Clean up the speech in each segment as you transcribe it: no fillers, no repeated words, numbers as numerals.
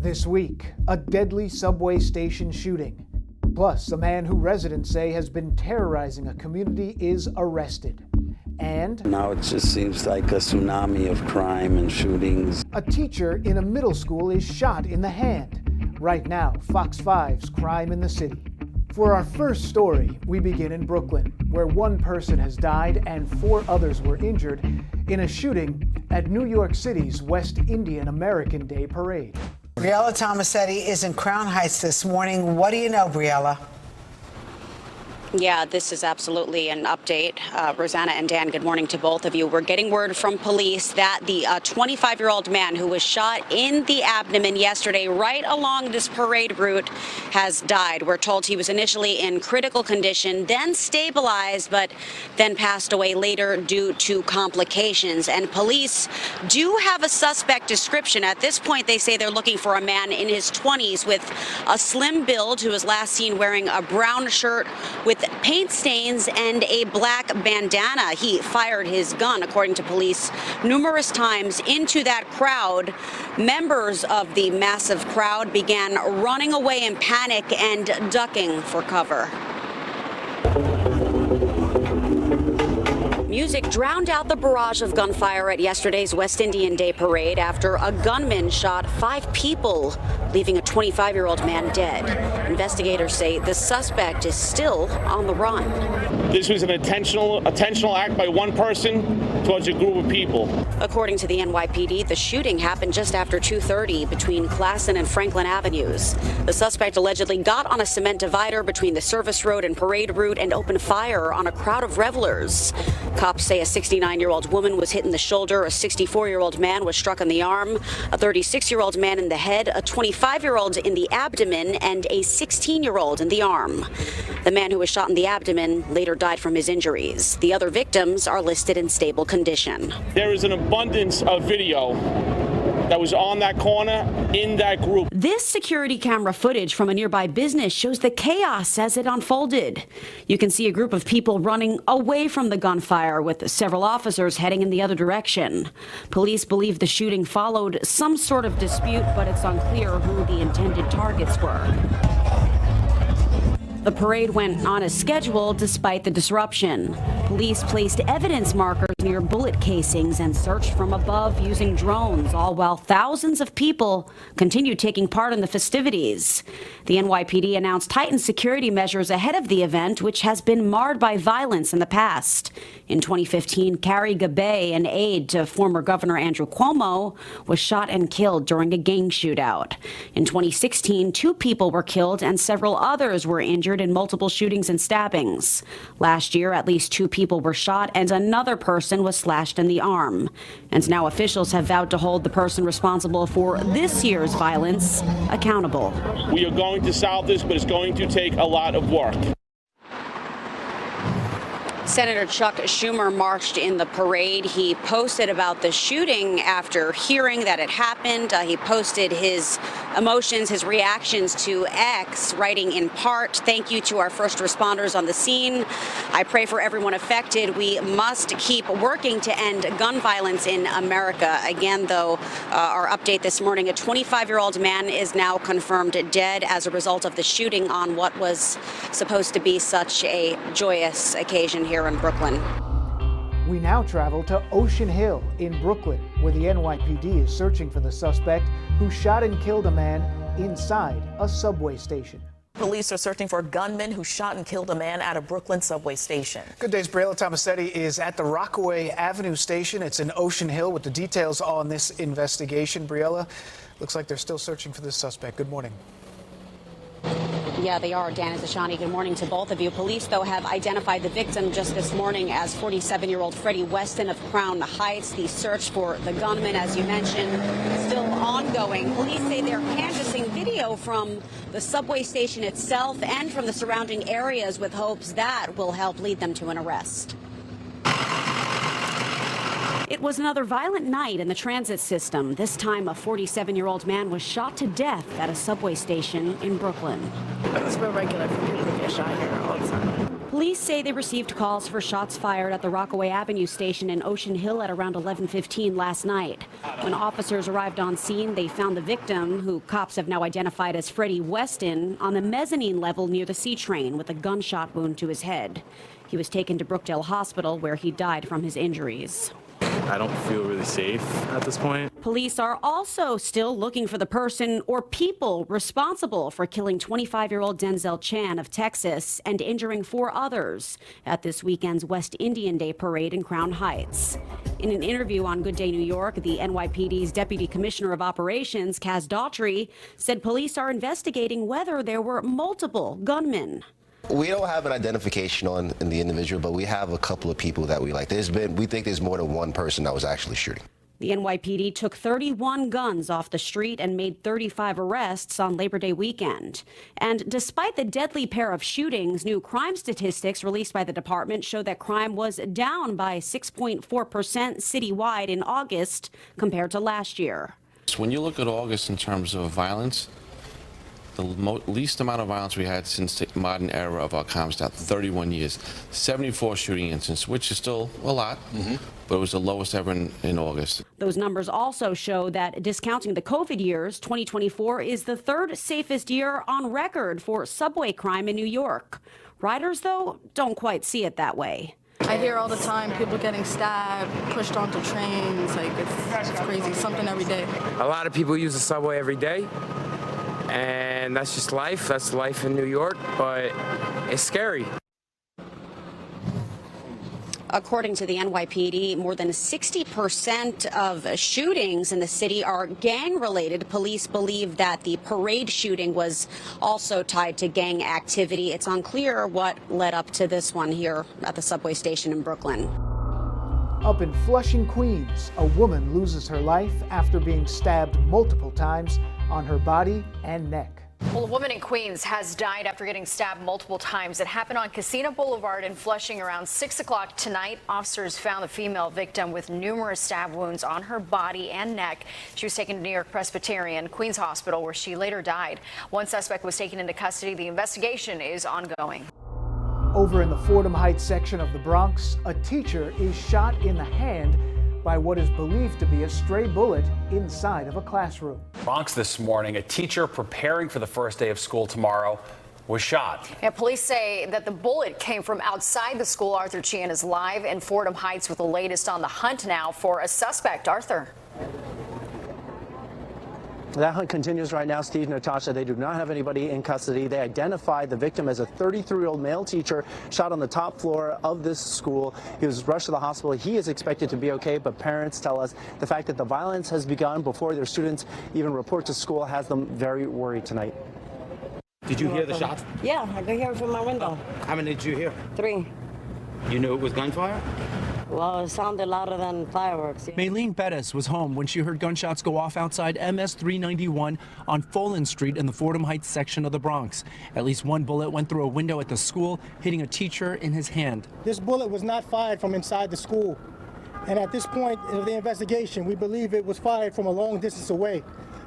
This week, a deadly subway station shooting. Plus, a man who residents say has been terrorizing a community is arrested. And now it just seems like a tsunami of crime and shootings. A teacher in a middle school is shot in the hand. Right now, Fox 5's Crime in the City. For our first story, we begin in Brooklyn, where one person has died and 4 others were injured in a shooting at New York City's West Indian American Day Parade. Briella Tomasetti is in Crown Heights this morning. What do you know, Briella? Yeah, this is absolutely an update. Rosanna and Dan, good morning to both of you. We're getting word from police that the 25-year-old man who was shot in the abdomen yesterday right along this parade route has died. We're told he was initially in critical condition, then stabilized, but then passed away later due to complications. And police do have a suspect description. At this point, they say they're looking for a man in his 20s with a slim build who was last seen wearing a brown shirt with paint stains and a black bandana. He fired his gun, according to police, numerous times into that crowd. Members of the massive crowd began running away in panic and ducking for cover. Music drowned out the barrage of gunfire at yesterday's West Indian Day Parade after a gunman shot 5 people, leaving a 25-year-old man dead. Investigators say the suspect is still on the run. This was an intentional act by one person towards a group of people. According to the NYPD, the shooting happened just after 2:30 between Classen and Franklin Avenues. The suspect allegedly got on a cement divider between the service road and parade route and opened fire on a crowd of revelers. Cops say a 69-year-old woman was hit in the shoulder, a 64-year-old man was struck in the arm, a 36-year-old man in the head, a 25-year-old in the abdomen, and a 16-year-old in the arm. The man who was shot in the abdomen later died from his injuries. The other victims are listed in stable condition. There is an abundance of video that was on that corner in that group. This security camera footage from a nearby business shows the chaos as it unfolded. You can see a group of people running away from the gunfire with several officers heading in the other direction. Police believe the shooting followed some sort of dispute, but it's unclear who the intended targets were. The parade went on as scheduled despite the disruption. Police placed evidence markers near bullet casings and searched from above using drones, all while thousands of people continued taking part in the festivities. The NYPD announced tightened security measures ahead of the event, which has been marred by violence in the past. In 2015, Carrie Gabay, an aide to former Governor Andrew Cuomo, was shot and killed during a gang shootout. In 2016, 2 people were killed and several others were injured in multiple shootings and stabbings. Last year, at least 2 people were shot and another person was slashed in the arm. And now officials have vowed to hold the person responsible for this year's violence accountable. We are going to solve this, but it's going to take a lot of work. Senator Chuck Schumer marched in the parade. He posted about the shooting after hearing that it happened. He posted his emotions, his reactions to X, writing in part, "Thank you to our first responders on the scene. I pray for everyone affected. We must keep working to end gun violence in America." Again, though, our update this morning, a 25-year-old man is now confirmed dead as a result of the shooting on what was supposed to be such a joyous occasion here in Brooklyn. We now travel to Ocean Hill in Brooklyn, where the NYPD is searching for the suspect who shot and killed a man inside a subway station. Police are searching for a gunman who shot and killed a man at a Brooklyn subway station. Good day's Briella Tomasetti is at the Rockaway Avenue station. It's in Ocean Hill with the details on this investigation. Briella, looks like they're still searching for this suspect. Good morning. Yeah, they are. Dan Zashani, good morning to both of you. Police, though, have identified the victim just this morning as 47-year-old Freddie Weston of Crown Heights. The search for the gunman, as you mentioned, still ongoing. Police say they're canvassing video from the subway station itself and from the surrounding areas with hopes that will help lead them to an arrest. It was another violent night in the transit system. This time, a 47-year-old man was shot to death at a subway station in Brooklyn. It's been regular for people to get shot here all the time. Police say they received calls for shots fired at the Rockaway Avenue station in Ocean Hill at around 11:15 last night. When officers arrived on scene, they found the victim, who cops have now identified as Freddie Weston, on the mezzanine level near the C train with a gunshot wound to his head. He was taken to Brookdale Hospital, where he died from his injuries. I don't feel really safe at this point. Police are also still looking for the person or people responsible for killing 25-year-old Denzel Chan of Texas and injuring 4 others at this weekend's West Indian Day parade in Crown Heights. In an interview on Good Day New York, the NYPD's Deputy Commissioner of Operations, Kaz Daughtry, said police are investigating whether there were multiple gunmen. We don't have an identification on the individual, but we have a couple of people that we like. We think there's more than one person that was actually shooting. The NYPD took 31 guns off the street and made 35 arrests on Labor Day weekend. And despite the deadly pair of shootings, new crime statistics released by the department show that crime was down by 6.4% citywide in August compared to last year. When you look at August in terms of violence, the least amount of violence we had since the modern era of our crime stat, 31 years. 74 shooting incidents, which is still a lot, but it was the lowest ever in August. Those numbers also show that, discounting the COVID years, 2024 is the 3rd safest year on record for subway crime in New York. Riders, though, don't quite see it that way. I hear all the time people getting stabbed, pushed onto trains. Like, it's crazy, something every day. A lot of people use the subway every day. And that's just life. That's life in New York, but it's scary. According to the NYPD, more than 60% of shootings in the city are gang-related. Police believe that the parade shooting was also tied to gang activity. It's unclear what led up to this one here at the subway station in Brooklyn. Up in Flushing, Queens, a woman loses her life after being stabbed multiple times on her body and neck. Well, a woman in Queens has died after getting stabbed multiple times. It happened on Casino Boulevard in Flushing around 6 o'clock tonight. Officers found the female victim with numerous stab wounds on her body and neck. She was taken to New York Presbyterian Queens Hospital, where she later died. One suspect was taken into custody. The investigation is ongoing. Over in the Fordham Heights section of the Bronx, a teacher is shot in the hand by what is believed to be a stray bullet inside of a classroom. Bronx this morning, a teacher preparing for the first day of school tomorrow was shot. Yeah, police say that the bullet came from outside the school. Arthur Chian is live in Fordham Heights with the latest on the hunt now for a suspect. Arthur. That hunt continues right now, Steve, Natasha. They do not have anybody in custody. They identified the victim as a 33-year-old male teacher shot on the top floor of this school. He was rushed to the hospital. He is expected to be okay, but parents tell us the fact that the violence has begun before their students even report to school has them very worried tonight. Did you hear the shots? Yeah, I could hear it from my window. How many did you hear? 3. You knew it was gunfire? Well, it sounded louder than fireworks. Yeah. Maylene Bettis was home when she heard gunshots go off outside MS 391 on Folan Street in the Fordham Heights section of the Bronx. At least one bullet went through a window at the school, hitting a teacher in his hand. This bullet was not fired from inside the school. And at this point of the investigation, we believe it was fired from a long distance away.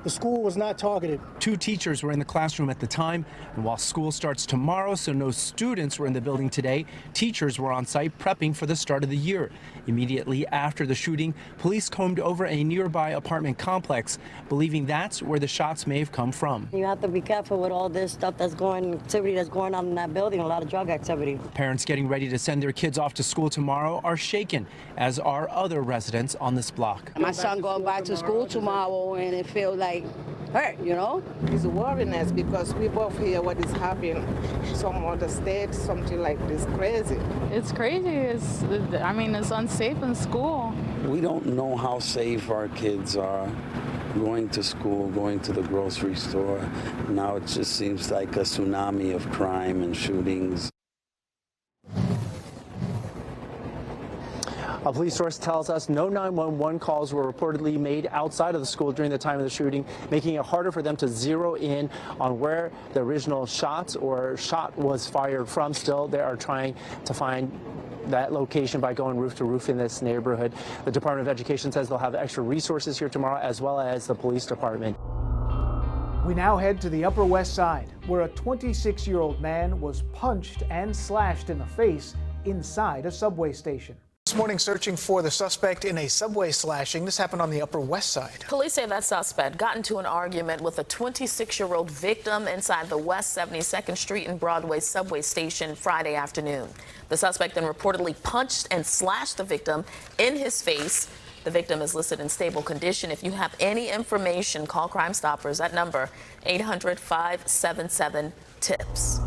The school was not targeted. 2 teachers were in the classroom at the time, and while school starts tomorrow, so no students were in the building today, teachers were on site prepping for the start of the year. Immediately after the shooting, police combed over a nearby apartment complex, believing that's where the shots may have come from. You have to be careful with all this stuff activity that's going on in that building, a lot of drug activity. Parents getting ready to send their kids off to school tomorrow are shaken, as are other residents on this block. My son going back to school tomorrow, and it feels like hurt, you know? It's worrying us because we both hear what is happening. Some other state, something like this, crazy. It's crazy. It's unsafe in school. We don't know how safe our kids are going to school, going to the grocery store. Now it just seems like a tsunami of crime and shootings. A police source tells us no 911 calls were reportedly made outside of the school during the time of the shooting, making it harder for them to zero in on where the original shot was fired from. Still, they are trying to find that location by going roof to roof in this neighborhood. The Department of Education says they'll have extra resources here tomorrow, as well as the police department. We now head to the Upper West Side, where a 26-year-old man was punched and slashed in the face inside a subway station. This morning, searching for the suspect in a subway slashing. This happened on the Upper West Side. Police say that suspect got into an argument with a 26-year-old victim inside the West 72nd Street and Broadway subway station Friday afternoon. The suspect then reportedly punched and slashed the victim in his face. The victim is listed in stable condition. If you have any information, call Crime Stoppers at number 800-577-TIPS.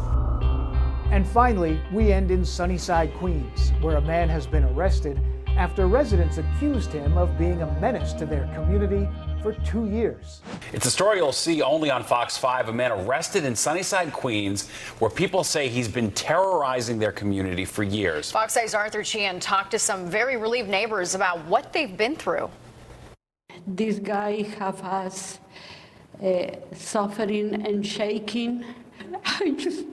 And finally, we end in Sunnyside, Queens, where a man has been arrested after residents accused him of being a menace to their community for 2 years. It's a story you'll see only on Fox 5. A man arrested in Sunnyside, Queens, where people say he's been terrorizing their community for years. Fox 5's Arthur Chian talked to some very relieved neighbors about what they've been through. This guy have us suffering and shaking. I just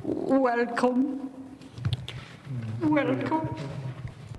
welcome.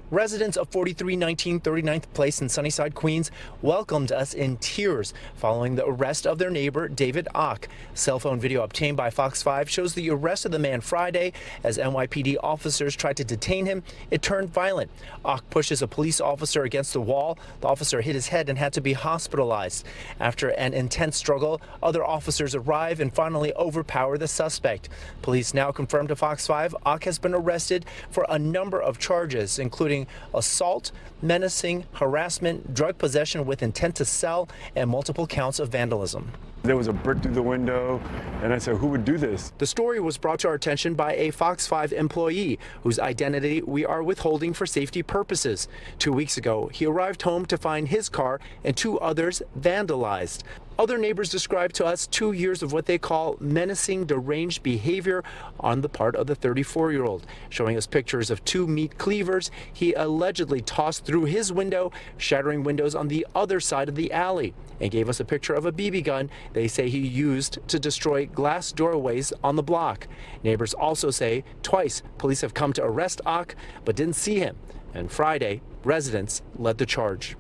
Residents of 4319 39th Place in Sunnyside, Queens welcomed us in tears following the arrest of their neighbor, David Ock. Cell phone video obtained by Fox 5 shows the arrest of the man Friday. As NYPD officers tried to detain him, it turned violent. Ock pushes a police officer against the wall. The officer hit his head and had to be hospitalized. After an intense struggle, other officers arrive and finally overpower the suspect. Police now confirmed to Fox 5 Ock has been arrested for a number of charges, including assault, menacing, harassment, drug possession with intent to sell, and multiple counts of vandalism. There was a brick through the window, and I said, who would do this? The story was brought to our attention by a Fox 5 employee whose identity we are withholding for safety purposes. 2 weeks ago, he arrived home to find his car and 2 others vandalized. Other neighbors described to us 2 years of what they call menacing, deranged behavior on the part of the 34-year-old, showing us pictures of 2 meat cleavers he allegedly tossed through his window, shattering windows on the other side of the alley, and gave us a picture of a BB gun they say he used to destroy glass doorways on the block. Neighbors also say twice police have come to arrest Ock but didn't see him, and Friday, residents led the charge.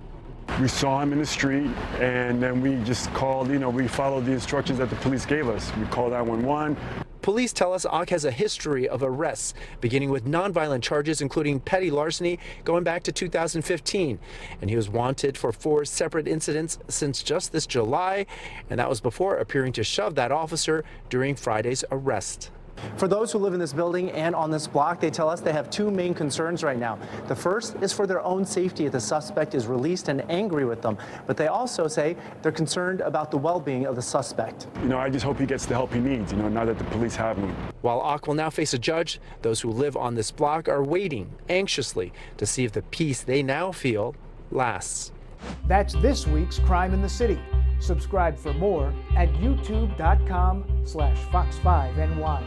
We saw him in the street, and then we just called, we followed the instructions that the police gave us. We called 911. Police tell us Ock has a history of arrests, beginning with nonviolent charges, including petty larceny, going back to 2015. And he was wanted for 4 separate incidents since just this July, and that was before appearing to shove that officer during Friday's arrest. For those who live in this building and on this block, they tell us they have 2 main concerns right now. The first is for their own safety if the suspect is released and angry with them. But they also say they're concerned about the well-being of the suspect. I just hope he gets the help he needs, now that the police have him. While Ock will now face a judge, those who live on this block are waiting anxiously to see if the peace they now feel lasts. That's this week's Crime in the City. Subscribe for more at youtube.com/Fox5NY.